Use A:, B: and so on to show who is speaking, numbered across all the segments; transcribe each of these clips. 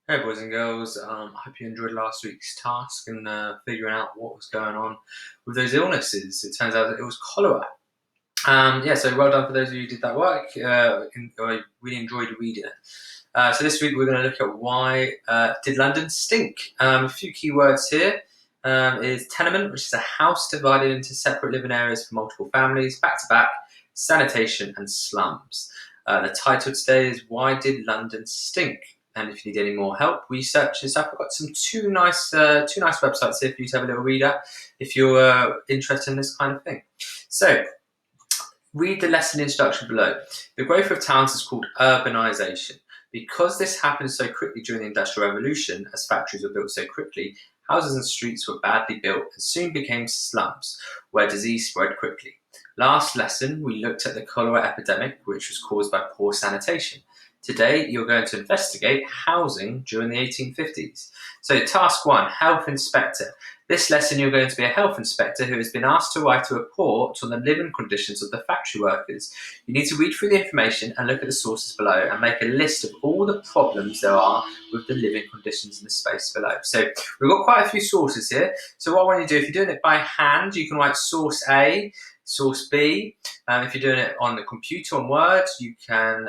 A: Hey boys and girls, I hope you enjoyed last week's task and figuring out what was going on with those illnesses. It turns out that it was cholera. Yeah, so well done for those of you who did that work. I really enjoyed reading it. So this week we're going to look at why did London stink? A few key words here is tenement, which is a house divided into separate living areas for multiple families, back to back, sanitation and slums. The title today is Why Did London Stink? And if you need any more help, research and stuff, I've got some two nice websites here for you to have a little read at if you're interested in this kind of thing. So read the lesson introduction below. The growth of towns is called urbanisation. Because this happened so quickly during the Industrial Revolution, as factories were built so quickly, houses and streets were badly built and soon became slums, where disease spread quickly. Last lesson, we looked at the cholera epidemic, which was caused by poor sanitation. Today, you're going to investigate housing during the 1850s. So task 1, health inspector. This lesson you're going to be a health inspector who has been asked to write a report on the living conditions of the factory workers. You need to read through the information and look at the sources below and make a list of all the problems there are with the living conditions in the space below. So we've got quite a few sources here. So what I want you to do, if you're doing it by hand, you can write source A, source B. If you're doing it on the computer on Word, you can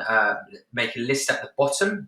A: make a list at the bottom.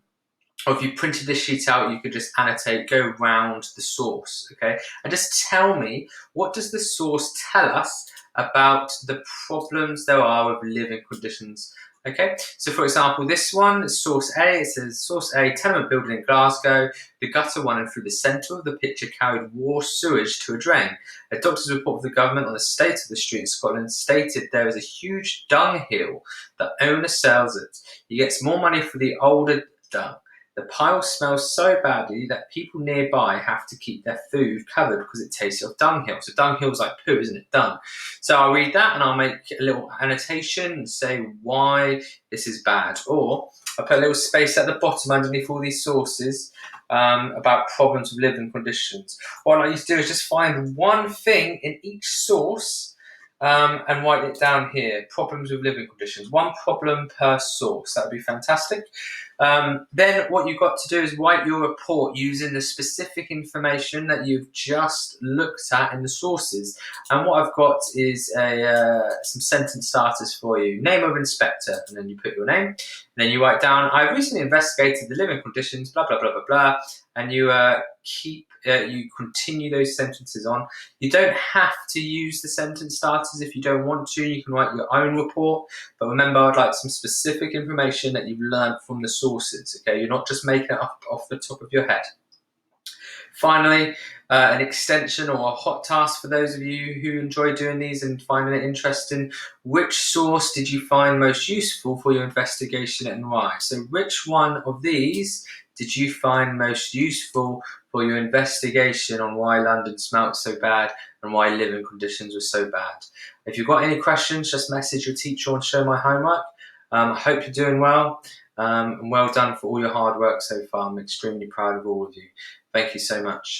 A: Or if you printed this sheet out, you could just annotate, go round the source, okay? And just tell me, what does the source tell us about the problems there are with living conditions, okay? So for example, this one, source A, it says, source A, tenement building in Glasgow, the gutter running through the centre of the picture carried raw sewage to a drain. A doctor's report of the government on the state of the street in Scotland stated there is a huge dung hill. The owner sells it. He gets more money for the older dung. The pile smells so badly that people nearby have to keep their food covered because it tastes of dunghill. So dunghill's like poo, isn't it? Dung. So I'll read that and I'll make a little annotation and say why this is bad. Or I'll put a little space at the bottom underneath all these sources about problems with living conditions. What I like you to do is just find one thing in each source and write it down here. Problems with living conditions. One problem per source. That would be fantastic. Then what you've got to do is write your report using the specific information that you've just looked at in the sources. And what I've got is some sentence starters for you. Name of inspector, and then you put your name. And then you write down, I recently investigated the living conditions, blah, blah, blah, blah, blah. And you you continue those sentences on. You don't have to use the sentence starters if you don't want to. You can write your own report. But remember, I'd like some specific information that you've learned from the sources, okay? You're not just making it up off the top of your head. Finally, an extension or a hot task for those of you who enjoy doing these and finding it interesting. Which source did you find most useful for your investigation and why? So which one of these did you find most useful for your investigation on why London smelt so bad and why living conditions were so bad? If you've got any questions, just message your teacher and show my homework. I hope you're doing well. And well done for all your hard work so far. I'm extremely proud of all of you. Thank you so much.